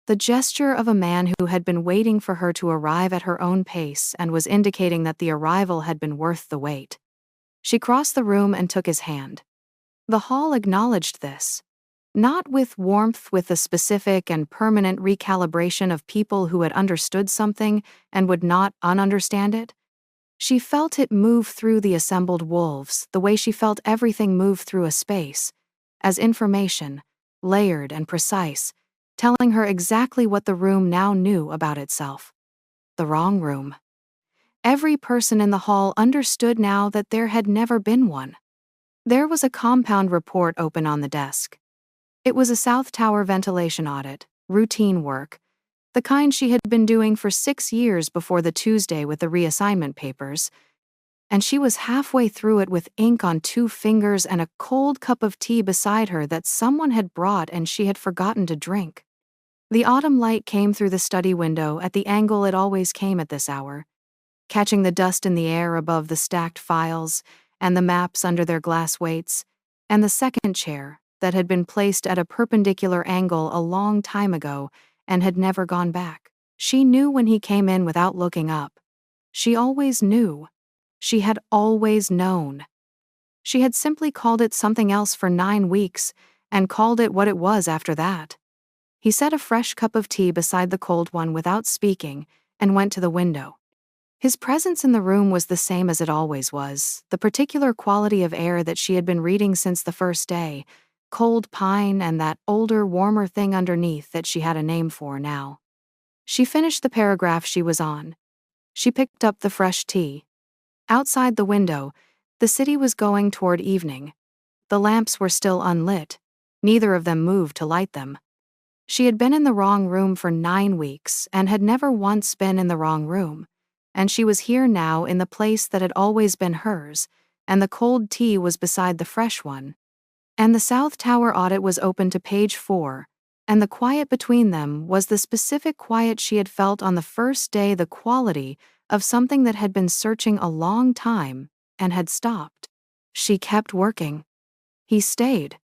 The gesture of a man who had been waiting for her to arrive at her own pace and was indicating that the arrival had been worth the wait. She crossed the room and took his hand. The hall acknowledged this. Not with warmth, with the specific and permanent recalibration of people who had understood something and would not ununderstand it. She felt it move through the assembled wolves the way she felt everything move through a space, as information, layered and precise, telling her exactly what the room now knew about itself. The wrong room. Every person in the hall understood now that there had never been one. There was a compound report open on the desk. It was a South Tower ventilation audit, routine work, the kind she had been doing for 6 years before the Tuesday with the reassignment papers, and she was halfway through it with ink on 2 fingers and a cold cup of tea beside her that someone had brought and she had forgotten to drink. The autumn light came through the study window at the angle it always came at this hour, catching the dust in the air above the stacked files and the maps under their glass weights, and the second chair that had been placed at a perpendicular angle a long time ago and had never gone back. She knew when he came in without looking up. She always knew. She had always known. She had simply called it something else for 9 weeks and called it what it was after that. He set a fresh cup of tea beside the cold one without speaking and went to the window. His presence in the room was the same as it always was, the particular quality of air that she had been reading since the first day, cold pine and that older, warmer thing underneath that she had a name for now. She finished the paragraph she was on. She picked up the fresh tea. Outside the window, the city was going toward evening. The lamps were still unlit. Neither of them moved to light them. She had been in the wrong room for 9 weeks and had never once been in the wrong room. And she was here now in the place that had always been hers, and the cold tea was beside the fresh one. And the South Tower audit was open to page 4, and the quiet between them was the specific quiet she had felt on the first day, the quality of something that had been searching a long time and had stopped. She kept working. He stayed,